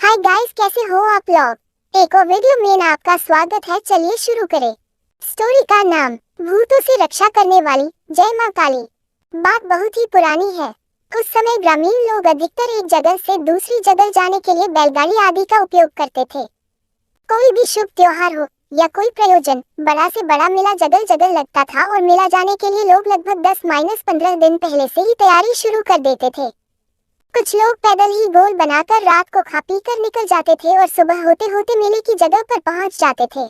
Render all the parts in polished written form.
Hi guys, कैसे हो आप लोग। एक और वीडियो में आपका स्वागत है। चलिए शुरू करें। स्टोरी का नाम भूतों से रक्षा करने वाली जय मां काली। बात बहुत ही पुरानी है। उस समय ग्रामीण लोग अधिकतर एक जगह से दूसरी जगह जाने के लिए बैलगाड़ी आदि का उपयोग करते थे। कोई भी शुभ त्योहार हो या कोई प्रयोजन, बड़ा से बड़ा मेला जगह जगह लगता था और मेला जाने के लिए लोग लगभग 10-15 दिन पहले से ही तैयारी शुरू कर देते थे। कुछ लोग पैदल ही गोल बनाकर रात को खा पी कर निकल जाते थे और सुबह होते होते मेले की जगह पर पहुंच जाते थे।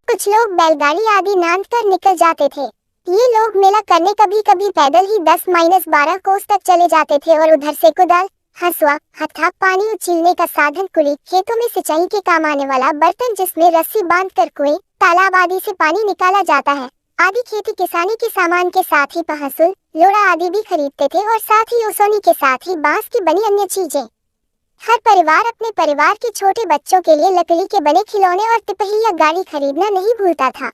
कुछ लोग बैलगाड़ी आदि नांद कर निकल जाते थे। ये लोग मेला करने कभी कभी पैदल ही 10-12 कोस तक चले जाते थे और उधर से कुदाल, हंसुआ, हत्था, पानी उछीलने का साधन, कुली, खेतों में सिंचाई के काम आने वाला बर्तन जिसमें रस्सी बांधकर कुएं, तालाब आदि से पानी निकाला जाता है आदि खेती किसानी के सामान के साथ ही पहसुल, लोड़ा आदि भी खरीदते थे और साथ ही ओसोनी के साथ ही बांस की बनी अन्य चीजें। हर परिवार अपने परिवार के छोटे बच्चों के लिए लकड़ी के बने खिलौने और तिपही या गाड़ी खरीदना नहीं भूलता था।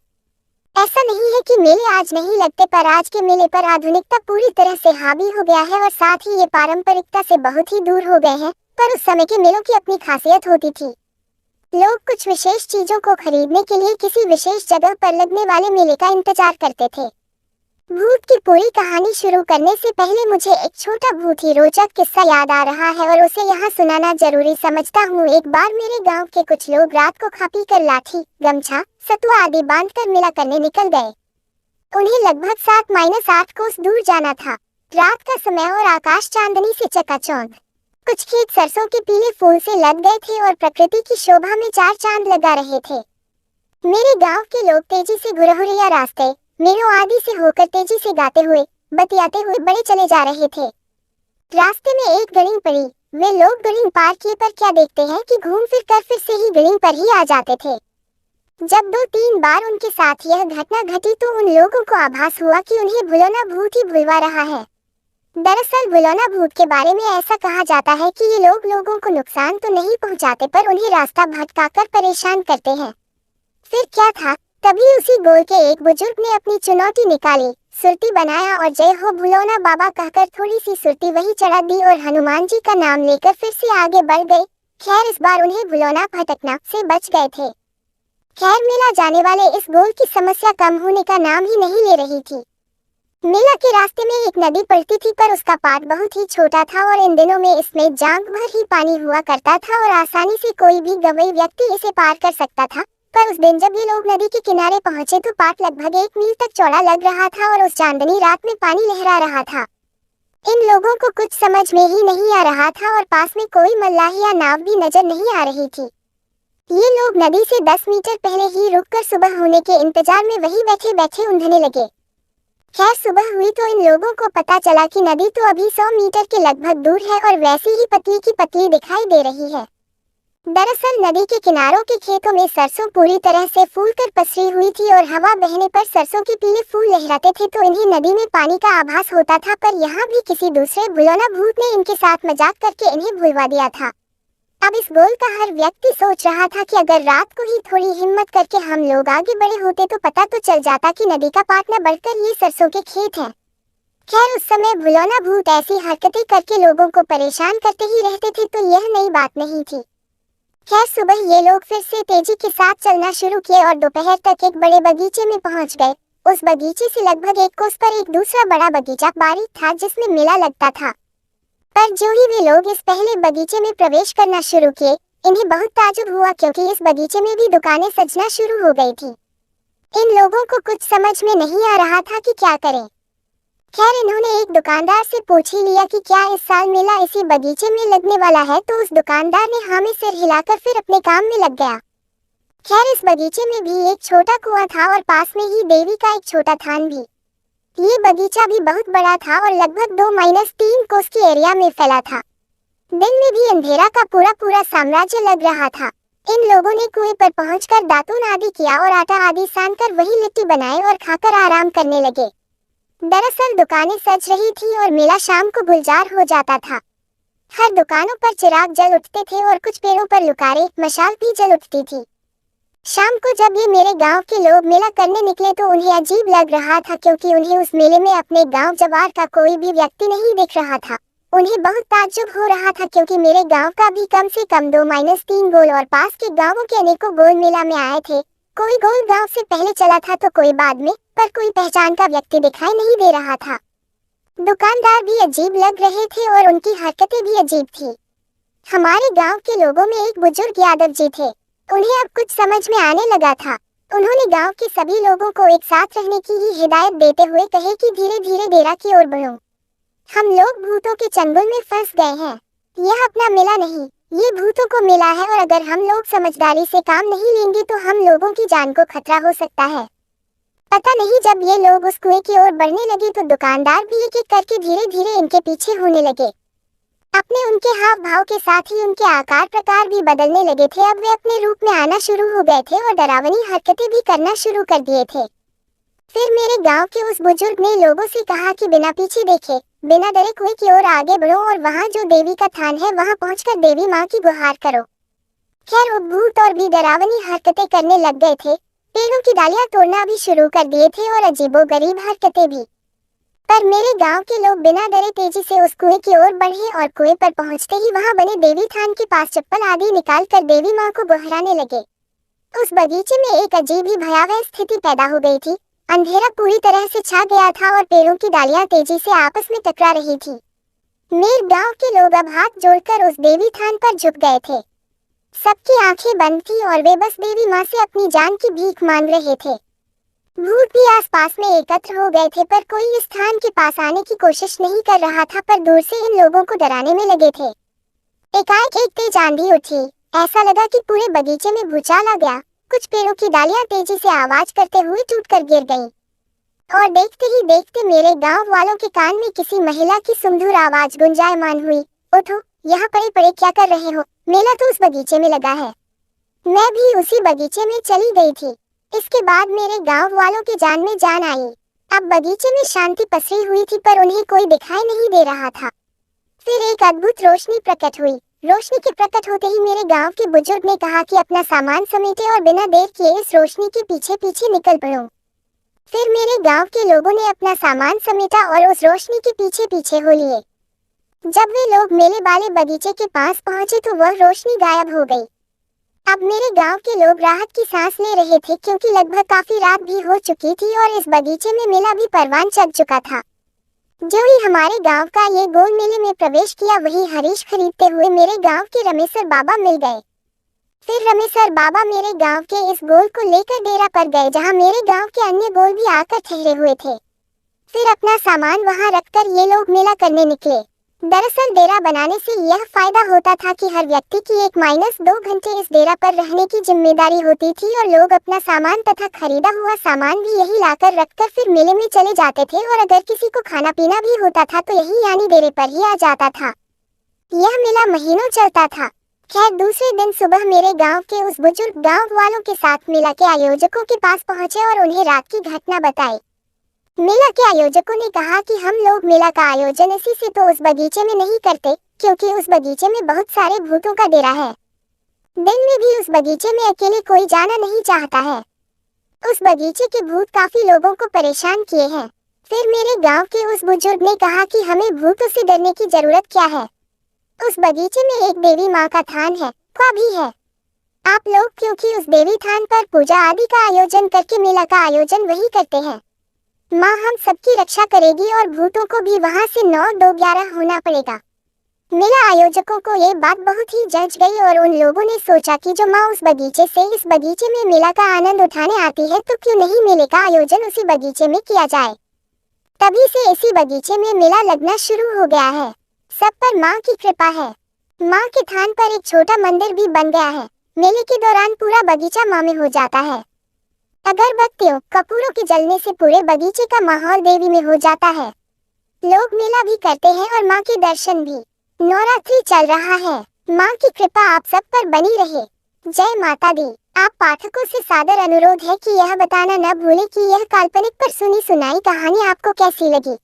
ऐसा नहीं है कि मेले आज नहीं लगते, पर आज के मेले पर आधुनिकता पूरी तरह से हावी हो गया है और साथ ही ये पारंपरिकता से बहुत ही दूर हो गए हैं। पर उस समय के मेलों की अपनी खासियत होती थी। लोग कुछ विशेष चीजों को खरीदने के लिए किसी विशेष जगह पर लगने वाले मेले का इंतजार करते थे। भूत की पूरी कहानी शुरू करने से पहले मुझे एक छोटा बहुत ही रोचक किस्सा याद आ रहा है और उसे यहाँ सुनाना जरूरी समझता हूँ। एक बार मेरे गांव के कुछ लोग रात को खा पी कर लाठी, गमछा, सतुआ आदि बांधकर मेला करने निकल गए। उन्हें लगभग 7-8 कोस दूर जाना था। रात का समय और आकाश चांदनी से चकाचौंध। कुछ खेत सरसों के पीले फूल से लद गए थे और प्रकृति की शोभा में चार चांद लगा रहे थे। मेरे गांव के लोग तेजी से गुरहुरिया रास्ते, मेलों आदि से होकर तेजी से गाते हुए, बतियाते हुए बड़े चले जा रहे थे। रास्ते में एक गड़िंग पड़ी। वे लोग गड़िंग पार किए पर क्या देखते हैं कि घूम फिर कर फिर से ही गड़िंग पर ही आ जाते थे। जब 2-3 बार उनके साथ यह घटना घटी तो उन लोगों को आभास हुआ कि उन्हें भुलौना भूत ही भुलवा रहा है। दरअसल भुलौना भूत के बारे में ऐसा कहा जाता है कि ये लोग लोगों को नुकसान तो नहीं पहुंचाते, पर उन्हें रास्ता भटकाकर परेशान करते हैं। फिर क्या था, तभी उसी गोल के एक बुजुर्ग ने अपनी चुनौती निकाली, सुरती बनाया और जय हो भुलौना बाबा कहकर थोड़ी सी सुरती वही चढ़ा दी और हनुमान जी का नाम लेकर फिर से आगे बढ़ गए। खैर, इस बार उन्हें भुलौना भटकना से बच गए थे। खैर, मेला जाने वाले इस गोल की समस्या कम होने का नाम ही नहीं ले रही थी। मेला के रास्ते में एक नदी पड़ती थी, पर उसका पाट बहुत ही छोटा था और इन दिनों में इसमें जांघ भर ही पानी हुआ करता था और आसानी से कोई भी गंवाई व्यक्ति इसे पार कर सकता था। पर उस दिन जब ये लोग नदी के किनारे पहुंचे तो पाट लगभग 1 मील तक चौड़ा लग रहा था और उस चांदनी रात में पानी लहरा रहा था। इन लोगों को कुछ समझ में ही नहीं आ रहा था और पास में कोई मल्लाही या नाव भी नजर नहीं आ रही थी। ये लोग नदी से 10 मीटर पहले ही रुककर सुबह होने के इंतजार में वही बैठे बैठे ऊँधने लगे। खैर, सुबह हुई तो इन लोगों को पता चला कि नदी तो अभी 100 मीटर के लगभग दूर है और वैसी ही पतली की पतली दिखाई दे रही है। दरअसल नदी के किनारों के खेतों में सरसों पूरी तरह से फूलकर पसरी हुई थी और हवा बहने पर सरसों के पीले फूल लहराते थे तो इन्हें नदी में पानी का आभास होता था। पर यहाँ भी किसी दूसरे भुलौना भूत ने इनके साथ मजाक करके इन्हें भुलवा दिया था। अब इस गोल का हर व्यक्ति सोच रहा था कि अगर रात को ही थोड़ी हिम्मत करके हम लोग आगे बढ़े होते तो पता तो चल जाता कि नदी का पाट न बढ़कर ये सरसों के खेत हैं। खैर, उस समय भुलौना भूत ऐसी हरकतें करके लोगों को परेशान करते ही रहते थे तो यह नई बात नहीं थी। खैर, सुबह ये लोग फिर से तेजी के साथ चलना शुरू किए और दोपहर तक एक बड़े बगीचे में पहुंच गए। उस बगीचे से लगभग 1 कोस पर एक दूसरा बड़ा बगीचा बारीक था जिसमें मेला लगता था। पर जो ही वे लोग इस पहले बगीचे में प्रवेश करना शुरू किए, इन्हें बहुत ताज्जुब हुआ क्योंकि इस बगीचे में भी दुकानें सजना शुरू हो गई थी। इन लोगों को कुछ समझ में नहीं आ रहा था कि क्या करें। खैर, इन्होंने एक दुकानदार से पूछ ही लिया कि क्या इस साल मेला इसी बगीचे में लगने वाला है, तो उस दुकानदार ने हाँ में सिर हिलाकर फिर अपने काम में लग गया। खैर, इस बगीचे में भी एक छोटा कुआं था और पास में ही देवी का एक छोटा थान भी। ये बगीचा भी बहुत बड़ा था और लगभग 2-3 कोस की एरिया में फैला था। दिन में भी अंधेरा का पूरा साम्राज्य लग रहा था। इन लोगों ने कुएं पर पहुंचकर दातून आदि किया और आटा आदि सानकर वही लिट्टी बनाए और खाकर आराम करने लगे। दरअसल दुकानें सज रही थी और मेला शाम को गुलजार हो जाता था। हर दुकानों पर चिराग जल उठते थे और कुछ पेड़ों पर लुकारे, मशाल भी जल उठती थी। शाम को जब ये मेरे गांव के लोग मेला करने निकले तो उन्हें अजीब लग रहा था, क्योंकि उन्हें उस मेले में अपने गांव जवार का कोई भी व्यक्ति नहीं दिख रहा था। उन्हें बहुत ताज्जुब हो रहा था, क्योंकि मेरे गांव का भी कम से कम 2-3 गोल और पास के गांवों के अनेकों गोल मेला में आए थे। कोई गोल गांव से पहले चला था तो कोई बाद में, पर कोई पहचान का व्यक्ति दिखाई नहीं दे रहा था। दुकानदार भी अजीब लग रहे थे और उनकी हरकतें भी अजीब थी। हमारे गांव के लोगों में एक बुजुर्ग यादव जी थे। उन्हें अब कुछ समझ में आने लगा था। उन्होंने गांव के सभी लोगों को एक साथ रहने की ही हिदायत देते हुए कहे कि धीरे धीरे डेरा की ओर बढ़ो। हम लोग भूतों के चंगुल में फंस गए हैं। यह अपना मेला नहीं, ये भूतों को मिला है, और अगर हम लोग समझदारी से काम नहीं लेंगे तो हम लोगों की जान को खतरा हो सकता है। पता नहीं, जब ये लोग उस कुएं की ओर बढ़ने लगे तो दुकानदार भी एक एक करके धीरे धीरे इनके पीछे होने लगे। अपने उनके हाव भाव के साथ ही उनके आकार प्रकार भी बदलने लगे थे। अब वे अपने रूप में आना शुरू हो गए थे और डरावनी हरकतें भी करना शुरू कर दिए थे। फिर मेरे गांव के उस बुजुर्ग ने लोगों से कहा कि बिना पीछे देखे, बिना डरे कुएं की ओर आगे बढ़ो और वहां जो देवी का थान है वहां पहुंचकर देवी माँ की गुहार करो। खैर, वो भूत और भी डरावनी हरकतें करने लग गए थे। पेड़ों की डालियां तोड़ना भी शुरू कर दिए थे और अजीबोगरीब हरकतें भी। पर मेरे गांव के लोग बिना डरे तेजी से उस कुएं की ओर बढ़े और कुएं पर पहुंचते ही वहां बने देवी थान के पास चप्पल आदि निकाल कर देवी माँ को गुहराने लगे। उस बगीचे में एक अजीब ही भयावह स्थिति पैदा हो गई थी। अंधेरा पूरी तरह से छा गया था और पेड़ों की डालियां तेजी से आपस में टकरा रही थी। मेरे गांव के लोग अब हाथ जोड़कर उस देवी थान पर झुक गए थे। सबकी आंखें बंद थी और वे बस देवी माँ से अपनी जान की भीख मांग रहे थे। भूत भी आसपास में एकत्र हो गए थे, पर कोई इस स्थान के पास आने की कोशिश नहीं कर रहा था, पर दूर से इन लोगों को डराने में लगे थे। एकाएक एक तेज आंधी उठी। ऐसा लगा कि पूरे बगीचे में भूचाल आ गया। कुछ पेड़ों की डालियां तेजी से आवाज करते हुए टूटकर गिर गईं। और देखते ही देखते मेरे गांव वालों के कान में किसी महिला की सुमधुर आवाज गुंजायमान हुई, उठो, यहाँ पड़े पड़े क्या कर रहे हो? मेला तो उस बगीचे में लगा है। मैं भी उसी बगीचे में चली गई थी। इसके बाद मेरे गांव वालों की जान में जान आई। अब बगीचे में शांति पसरी हुई थी, पर उन्हें कोई दिखाई नहीं दे रहा था। फिर एक अद्भुत रोशनी प्रकट हुई। रोशनी के प्रकट होते ही मेरे गांव के बुजुर्ग ने कहा कि अपना सामान समेटे और बिना देर किए इस रोशनी के पीछे पीछे निकल पड़ो। फिर मेरे गांव के लोगों ने अपना सामान समेटा और उस रोशनी के पीछे पीछे हो लिए। जब वे लोग मेले वाले बगीचे के पास पहुंचे तो वह रोशनी गायब हो गई। अब मेरे गांव के लोग राहत की सांस ले रहे थे, क्योंकि लगभग काफी रात भी हो चुकी थी और इस बगीचे में मेला भी परवान चढ़ चुका था। जो ही हमारे गांव का ये गोल मेले में प्रवेश किया, वही हरीश खरीदते हुए मेरे गांव के रमेशर बाबा मिल गए। फिर रमेशर बाबा मेरे गांव के इस गोल को लेकर डेरा पर गए, जहां मेरे गांव के अन्य गोल भी आकर ठहरे हुए थे। फिर अपना सामान वहां रखकर ये लोग मेला करने निकले। दरअसल डेरा बनाने से यह फायदा होता था कि हर व्यक्ति की 1-2 घंटे इस डेरा पर रहने की जिम्मेदारी होती थी और लोग अपना सामान तथा खरीदा हुआ सामान भी यही लाकर रखकर फिर मेले में चले जाते थे, और अगर किसी को खाना पीना भी होता था तो यही यानी डेरे पर ही आ जाता था। यह मेला महीनों चलता था। खैर, दूसरे दिन सुबह मेरे गाँव के उस बुजुर्ग गाँव वालों के साथ मेला के आयोजकों के पास पहुँचे और उन्हें रात की घटना बताई। मेला के आयोजकों ने कहा कि हम लोग मेला का आयोजन इसी से तो उस बगीचे में नहीं करते, क्योंकि उस बगीचे में बहुत सारे भूतों का डेरा है। दिन में भी उस बगीचे में अकेले कोई जाना नहीं चाहता है। उस बगीचे के भूत काफी लोगों को परेशान किए हैं। फिर मेरे गांव के उस बुजुर्ग ने कहा कि हमें भूतों से डरने की जरूरत क्या है। उस बगीचे में एक देवी माँ का थान है, कुआं भी है। आप लोग क्योंकि उस देवी थान पर पूजा आदि का आयोजन करके मेला का आयोजन वही करते हैं। माँ हम सबकी रक्षा करेगी और भूतों को भी वहाँ से 9-2-11 होना पड़ेगा। मेला आयोजकों को ये बात बहुत ही जच गई और उन लोगों ने सोचा कि जो माँ उस बगीचे से इस बगीचे में मेला का आनंद उठाने आती है, तो क्यों नहीं मेले का आयोजन उसी बगीचे में किया जाए। तभी से इसी बगीचे में मेला लगना शुरू हो गया है। सब पर माँ की कृपा है। माँ के थान पर एक छोटा मंदिर भी बन गया है। मेले के दौरान पूरा बगीचा माँ में हो जाता है। अगरबत्तियों कपूरों के जलने से पूरे बगीचे का माहौल देवी में हो जाता है। लोग मेला भी करते हैं और माँ के दर्शन भी। नवरात्रि चल रहा है। माँ की कृपा आप सब पर बनी रहे। जय माता दी। आप पाठकों से सादर अनुरोध है कि यह बताना न भूलें कि यह काल्पनिक पर सुनी सुनाई कहानी आपको कैसी लगी।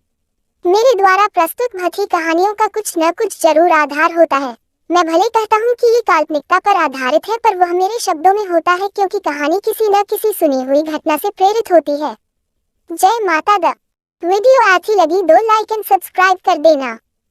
मेरे द्वारा प्रस्तुत भथी कहानियों का कुछ न कुछ जरूर आधार होता है। मैं भले कहता हूँ कि ये काल्पनिकता पर आधारित है, पर वह मेरे शब्दों में होता है क्योंकि कहानी किसी न किसी सुनी हुई घटना से प्रेरित होती है। जय माता दी। वीडियो अच्छी लगी तो लाइक एंड सब्सक्राइब कर देना।